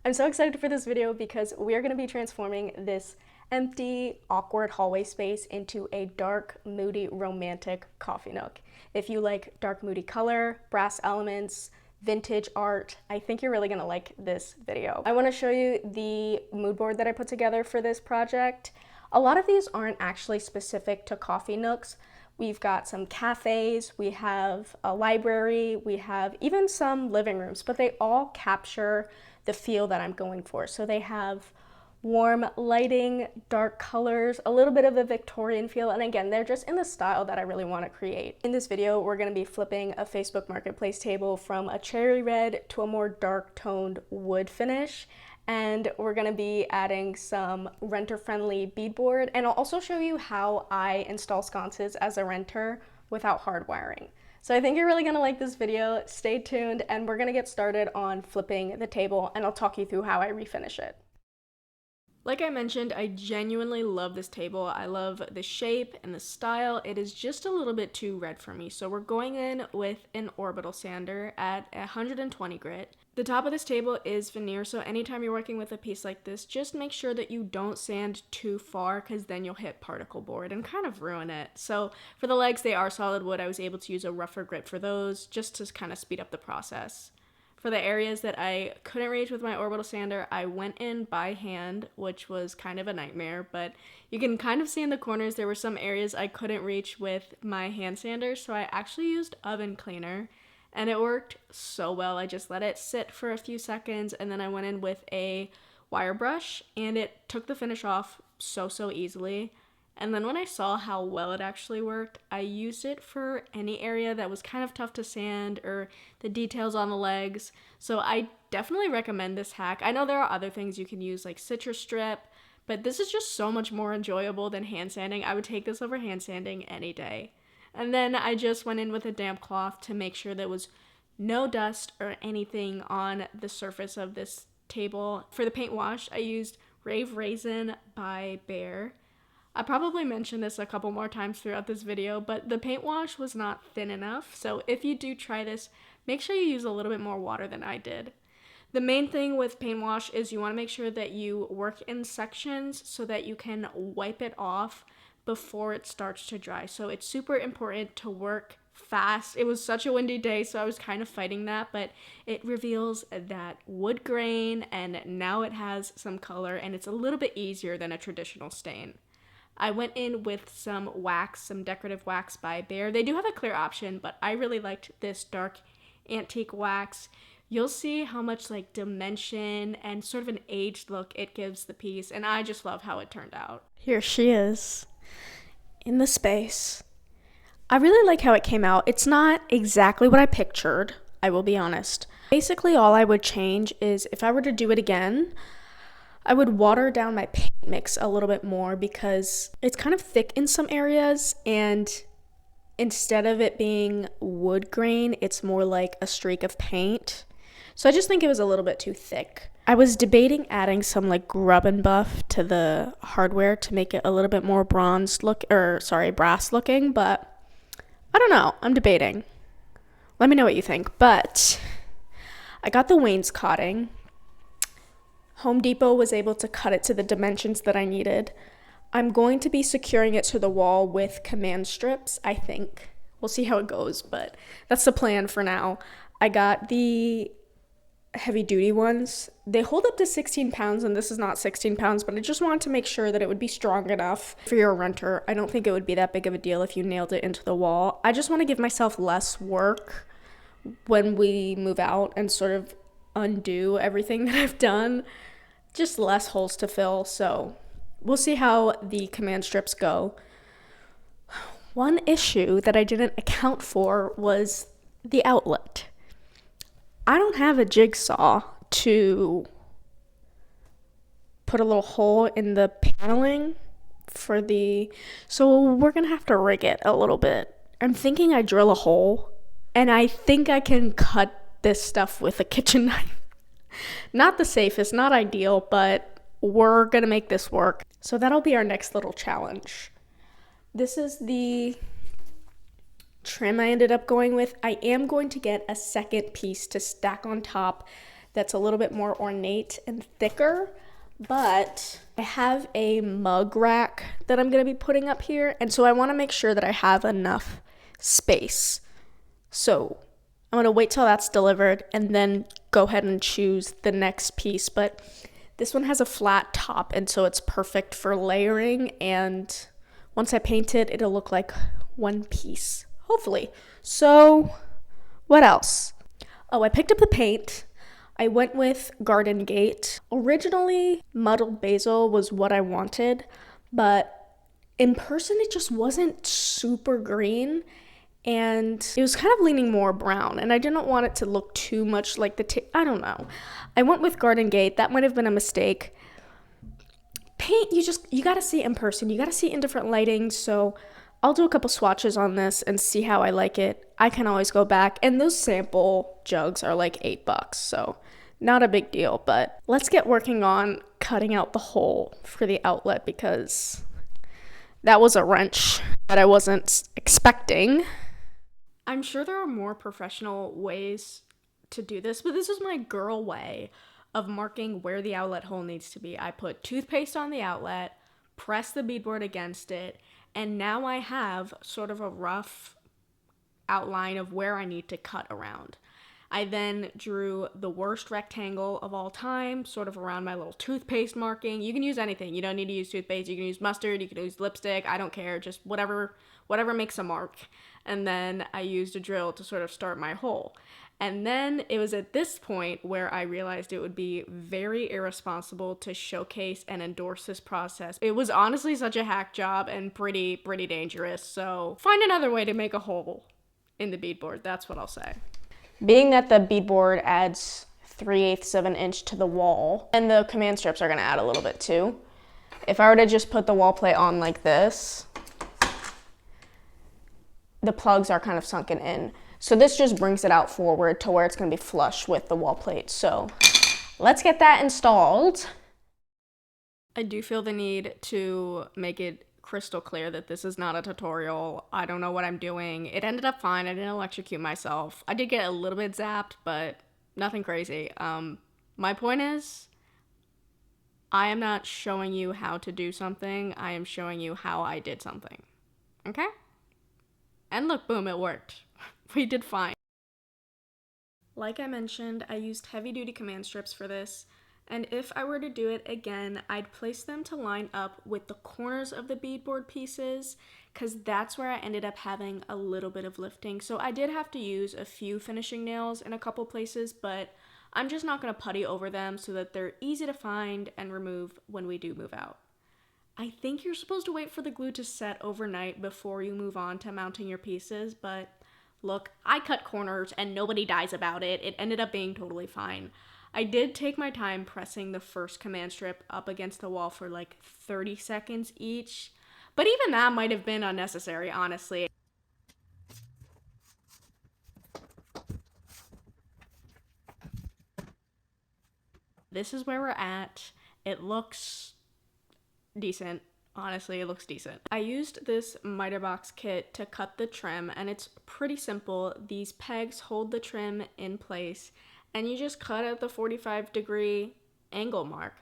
I'm so excited for this video because we're going to be transforming this empty, awkward hallway space into a dark, moody, romantic coffee nook. If you like dark, moody color, brass elements, vintage art, I think you're really going to like this video. I want to show you the mood board that I put together for this project. A lot of these aren't actually specific to coffee nooks. We've got some cafes, we have a library, we have even some living rooms, but they all capture the feel that I'm going for. So they have warm lighting, dark colors, a little bit of a Victorian feel, and again, they're just in the style that I really want to create. In this video, we're going to be flipping a Facebook Marketplace table from a cherry red to a more dark toned wood finish, and we're going to be adding some renter-friendly beadboard, and I'll also show you how I install sconces as a renter without hardwiring. So I think you're really going to like this video. Stay tuned, and we're going to get started on flipping the table, and I'll talk you through how I refinish it. Like I mentioned, I genuinely love this table. I love the shape and the style. It is just a little bit too red for me. So we're going in with an orbital sander at 120 grit. The top of this table is veneer, so anytime you're working with a piece like this, just make sure that you don't sand too far, because then you'll hit particle board and kind of ruin it. So for the legs, they are solid wood. I was able to use a rougher grit for those, just to kind of speed up the process. For the areas that I couldn't reach with my orbital sander, I went in by hand, which was kind of a nightmare, but you can kind of see in the corners there were some areas I couldn't reach with my hand sander, so I actually used oven cleaner, and it worked so well. I just let it sit for a few seconds, and then I went in with a wire brush, and it took the finish off so easily. And then when I saw how well it actually worked, I used it for any area that was kind of tough to sand or the details on the legs. So I definitely recommend this hack. I know there are other things you can use like citrus strip, but this is just so much more enjoyable than hand sanding. I would take this over hand sanding any day. And then I just went in with a damp cloth to make sure there was no dust or anything on the surface of this table. For the paint wash, I used Rave Raisin by Bear. I probably mentioned this a couple more times throughout this video, but the paint wash was not thin enough, so if you do try this, make sure you use a little bit more water than I did. The main thing with paint wash is you want to make sure that you work in sections so that you can wipe it off before it starts to dry. So it's super important to work fast. It was such a windy day, so I was kind of fighting that, but it reveals that wood grain, and now it has some color, and it's a little bit easier than a traditional stain. I went in with some wax, some decorative wax by Bear. They do have a clear option, but I really liked this dark antique wax. You'll see how much like dimension and sort of an aged look it gives the piece, and I just love how it turned out. Here she is in the space. I really like how it came out. It's not exactly what I pictured, I will be honest. Basically, all I would change is if I were to do it again, I would water down my paint mix a little bit more because it's kind of thick in some areas, and instead of it being wood grain, it's more like a streak of paint. So I just think it was a little bit too thick. I was debating adding some like grub and buff to the hardware to make it a little bit more brass looking, but I don't know. I'm debating. Let me know what you think. But I got the wainscoting. Home Depot was able to cut it to the dimensions that I needed. I'm going to be securing it to the wall with command strips, I think. We'll see how it goes, but that's the plan for now. I got the heavy duty ones. They hold up to 16 pounds, and this is not 16 pounds, but I just wanted to make sure that it would be strong enough for your renter. I don't think it would be that big of a deal if you nailed it into the wall. I just want to give myself less work when we move out and sort of undo everything that I've done. Just less holes to fill, so we'll see how the command strips go. One issue that I didn't account for was the outlet. I don't have a jigsaw to put a little hole in the paneling so we're gonna have to rig it a little bit. I'm thinking I drill a hole, and I think I can cut this stuff with a kitchen knife. Not the safest, not ideal, but we're gonna make this work. So that'll be our next little challenge. This is the trim I ended up going with. I am going to get a second piece to stack on top that's a little bit more ornate and thicker. But I have a mug rack that I'm going to be putting up here, and so I want to make sure that I have enough space. So I'm going to wait till that's delivered and then go ahead and choose the next piece. But this one has a flat top, and so it's perfect for layering, and once I paint it, it'll look like one piece, hopefully. So what else? Oh, I picked up the paint. I went with Garden Gate. Originally, Muddled Basil was what I wanted, but in person it just wasn't super green, and it was kind of leaning more brown, and I didn't want it to look too much like I don't know. I went with Garden Gate. That might have been a mistake. Paint, you gotta see it in person. You gotta see it in different lighting, so I'll do a couple swatches on this and see how I like it. I can always go back, and those sample jugs are like $8, so not a big deal, but let's get working on cutting out the hole for the outlet, because that was a wrench that I wasn't expecting. I'm sure there are more professional ways to do this, but this is my girl way of marking where the outlet hole needs to be. I put toothpaste on the outlet, press the beadboard against it, and now I have sort of a rough outline of where I need to cut around. I then drew the worst rectangle of all time, sort of around my little toothpaste marking. You can use anything. You don't need to use toothpaste. You can use mustard. You can use lipstick. I don't care. Just whatever makes a mark. And then I used a drill to sort of start my hole. And then it was at this point where I realized it would be very irresponsible to showcase and endorse this process. It was honestly such a hack job and pretty dangerous. So find another way to make a hole in the beadboard. That's what I'll say. Being that the beadboard adds 3/8 of an inch to the wall, and the command strips are gonna add a little bit too. If I were to just put the wall plate on like this, the plugs are kind of sunken in. So this just brings it out forward to where it's gonna be flush with the wall plate. So let's get that installed. I do feel the need to make it crystal clear that this is not a tutorial. I don't know what I'm doing. It ended up fine. I didn't electrocute myself. I did get a little bit zapped, but nothing crazy. My point is, I am not showing you how to do something. I am showing you how I did something. Okay? And look, boom, it worked. We did fine. Like I mentioned, I used heavy-duty command strips for this, and if I were to do it again, I'd place them to line up with the corners of the beadboard pieces, because that's where I ended up having a little bit of lifting. So I did have to use a few finishing nails in a couple places, but I'm just not going to putty over them so that they're easy to find and remove when we do move out. I think you're supposed to wait for the glue to set overnight before you move on to mounting your pieces, but look, I cut corners and nobody dies about it. It ended up being totally fine. I did take my time pressing the first command strip up against the wall for like 30 seconds each, but even that might have been unnecessary, honestly. This is where we're at. It looks decent. Honestly, it looks decent. I used this miter box kit to cut the trim, and it's pretty simple. These pegs hold the trim in place, and you just cut at the 45-degree angle mark.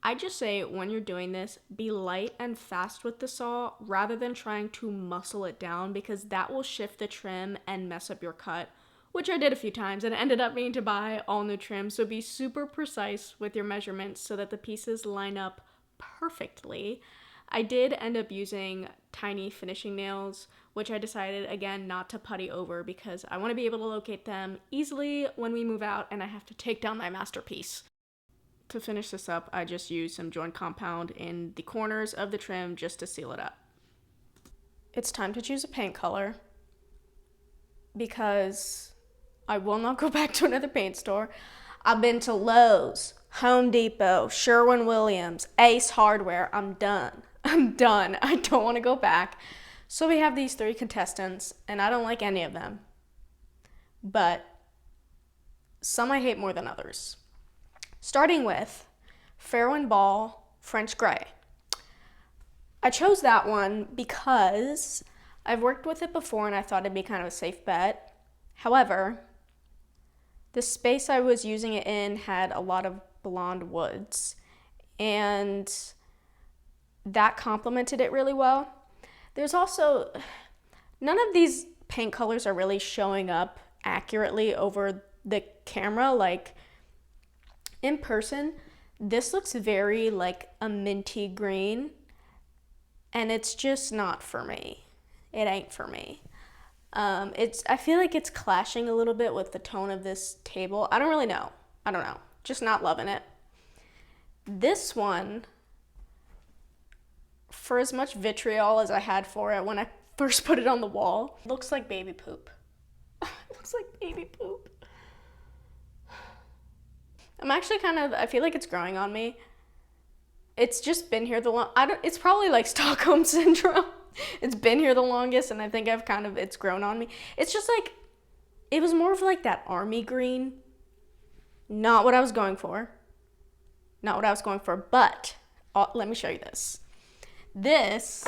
I just say when you're doing this, be light and fast with the saw rather than trying to muscle it down, because that will shift the trim and mess up your cut, which I did a few times and ended up needing to buy all new trim. So be super precise with your measurements so that the pieces line up perfectly. I did end up using tiny finishing nails, which I decided, again, not to putty over because I want to be able to locate them easily when we move out and I have to take down my masterpiece. To finish this up, I just used some joint compound in the corners of the trim just to seal it up. It's time to choose a paint color because I will not go back to another paint store. I've been to Lowe's, Home Depot, Sherwin-Williams, Ace Hardware. I'm done. I don't want to go back. So we have these 3 contestants, and I don't like any of them. But some I hate more than others. Starting with Fairwind Ball French Gray. I chose that one because I've worked with it before and I thought it'd be kind of a safe bet. However, The space I was using it in had a lot of blonde woods, and that complemented it really well. There's also, none of these paint colors are really showing up accurately over the camera. Like in person, this looks very like a minty green, and it's just not for me. It ain't for me. I feel like it's clashing a little bit with the tone of this table. I don't really know. I don't know. Just not loving it. This one, for as much vitriol as I had for it when I first put it on the wall, looks like baby poop. It looks like baby poop. I'm actually I feel like it's growing on me. It's just been here it's probably like Stockholm Syndrome. It's been here the longest, and I think it's grown on me. It's just like, it was more of like that army green. Not what I was going for. Not what I was going for, but let me show you this. This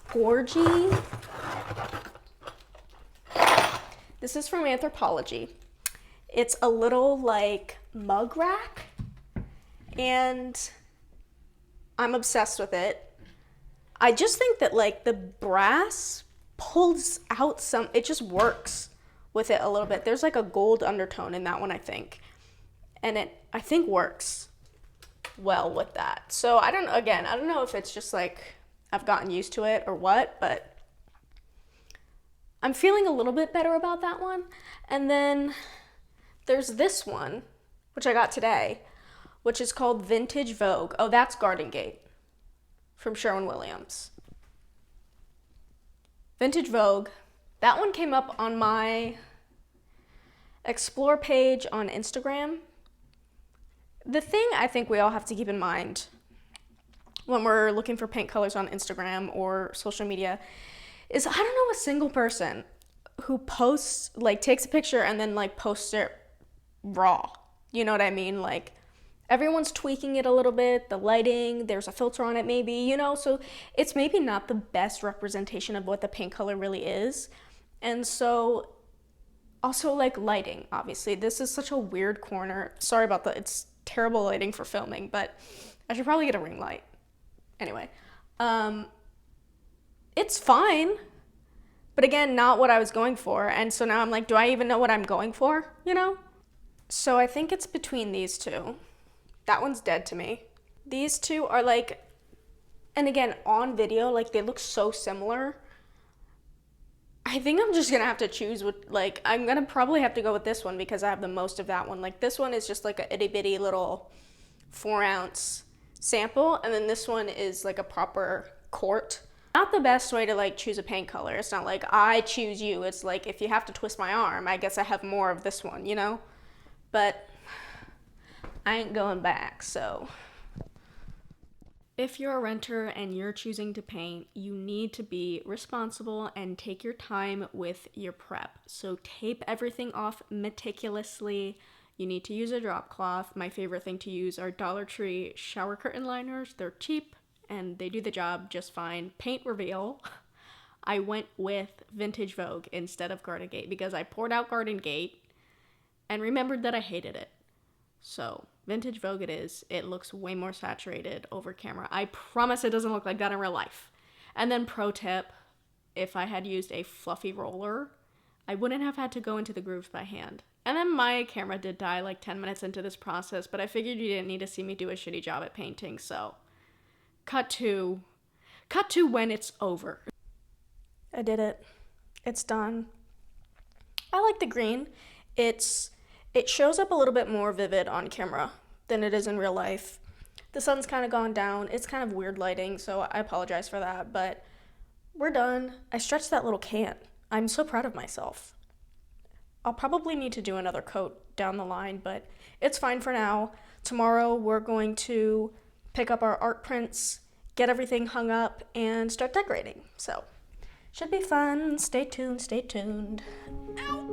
Gorgie, this is from Anthropologie. It's a little like mug rack, and I'm obsessed with it. I just think that like the brass pulls out it just works with it a little bit. There's like a gold undertone in that one, I think. And I think works well with that. So I don't know if it's just like I've gotten used to it or what, but I'm feeling a little bit better about that one. And then there's this one, which I got today, which is called Vintage Vogue. Oh, that's Garden Gate from Sherwin-Williams. Vintage Vogue. That one came up on my Explore page on Instagram. The thing I think we all have to keep in mind when we're looking for paint colors on Instagram or social media is, I don't know a single person who posts, like takes a picture and then like posts it raw. You know what I mean? Like, everyone's tweaking it a little bit, the lighting, there's a filter on it maybe, you know, so it's maybe not the best representation of what the paint color really is. And so, also like lighting, obviously. This is such a weird corner. Sorry about that, it's terrible lighting for filming, but I should probably get a ring light. Anyway, it's fine, but again, not what I was going for. And so now I'm like, do I even know what I'm going for, you know? So I think it's between these two. That one's dead to me. These two are like, and again, on video, like they look so similar. I think I'm just gonna have to choose I'm gonna probably have to go with this one because I have the most of that one. Like this one is just like a itty bitty little 4-ounce sample, and then this one is like a proper quart. Not the best way to like choose a paint color. It's not like I choose you. It's like, if you have to twist my arm, I guess I have more of this one, you know? But I ain't going back, so. If you're a renter and you're choosing to paint, you need to be responsible and take your time with your prep. So tape everything off meticulously. You need to use a drop cloth. My favorite thing to use are Dollar Tree shower curtain liners. They're cheap and they do the job just fine. Paint reveal. I went with Vintage Vogue instead of Garden Gate because I poured out Garden Gate and remembered that I hated it. So Vintage Vogue it is. It looks way more saturated over camera. I promise it doesn't look like that in real life. And then pro tip, if I had used a fluffy roller, I wouldn't have had to go into the grooves by hand. And then my camera did die like 10 minutes into this process, but I figured you didn't need to see me do a shitty job at painting, so cut to when it's over. I did it. It's done. I like the green. It shows up a little bit more vivid on camera than it is in real life. The sun's kind of gone down. It's kind of weird lighting, so I apologize for that, but we're done. I stretched that little can. I'm so proud of myself. I'll probably need to do another coat down the line, but it's fine for now. Tomorrow we're going to pick up our art prints, get everything hung up, and start decorating. So, should be fun. Stay tuned, stay tuned. Ow!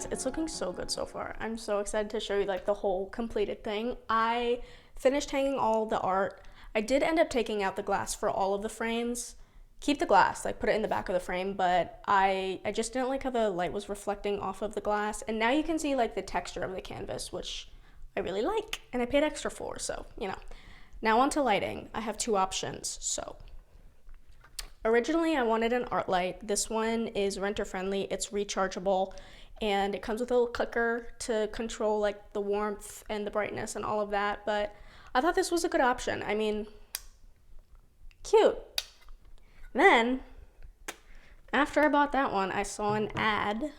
guys, it's looking so good so far. I'm so excited to show you like the whole completed thing. I finished hanging all the art. I did end up taking out the glass for all of the frames. Keep the glass, like put it in the back of the frame, but I just didn't like how the light was reflecting off of the glass. And now you can see like the texture of the canvas, which I really like and I paid extra for, so you know. Now on to lighting. I have two options. So originally I wanted an art light. This one is renter friendly, it's rechargeable, and it comes with a little clicker to control like the warmth and the brightness and all of that, but I thought this was a good option. I mean, cute. Then, after I bought that one, I saw an ad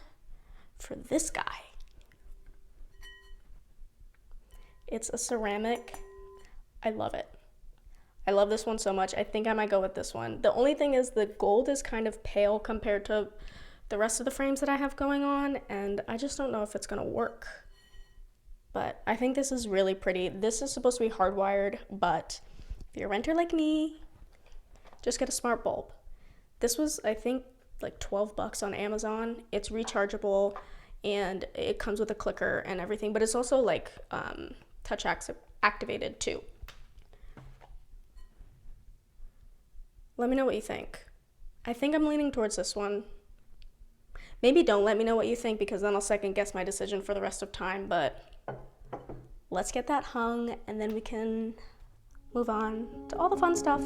for this guy. It's a ceramic. I love it. I love this one so much. I think I might go with this one. The only thing is the gold is kind of pale compared to the rest of the frames that I have going on, and I just don't know if it's gonna work. But I think this is really pretty. This is supposed to be hardwired, but if you're a renter like me, just get a smart bulb. This was, I think, like 12 bucks on Amazon. It's rechargeable and it comes with a clicker and everything, but it's also like touch activated too. Let me know what you think. I think I'm leaning towards this one. Maybe don't let me know what you think, because then I'll second guess my decision for the rest of time, but let's get that hung and then we can move on to all the fun stuff.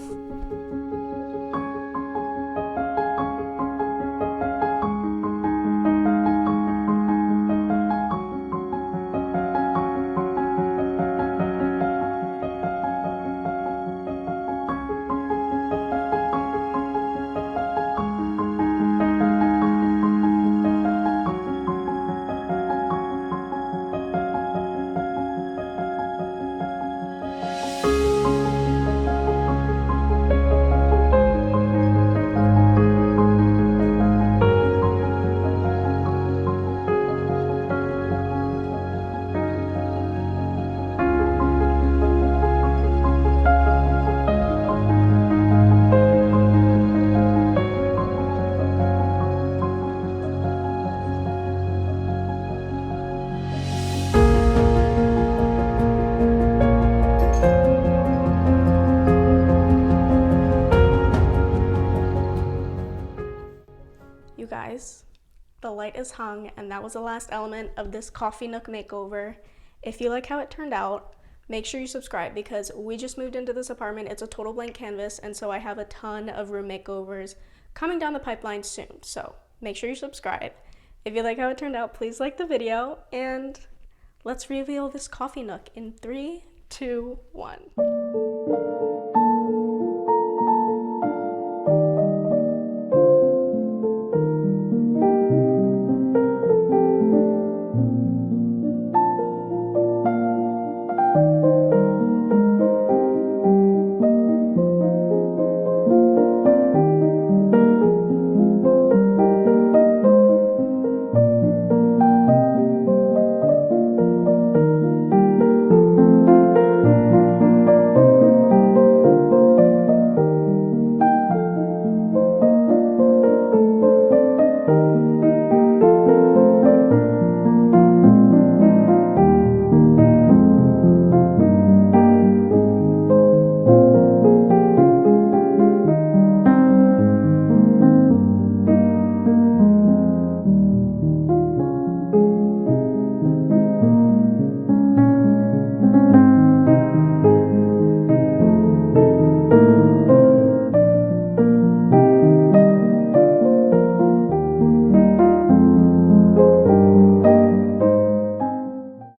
Guys, the light is hung, and that was the last element of this coffee nook makeover. If you like how it turned out, make sure you subscribe, because we just moved into this apartment. It's a total blank canvas, and so I have a ton of room makeovers coming down the pipeline soon, so make sure you subscribe. If you like how it turned out, please like the video, and let's reveal this coffee nook in 3, 2, 1.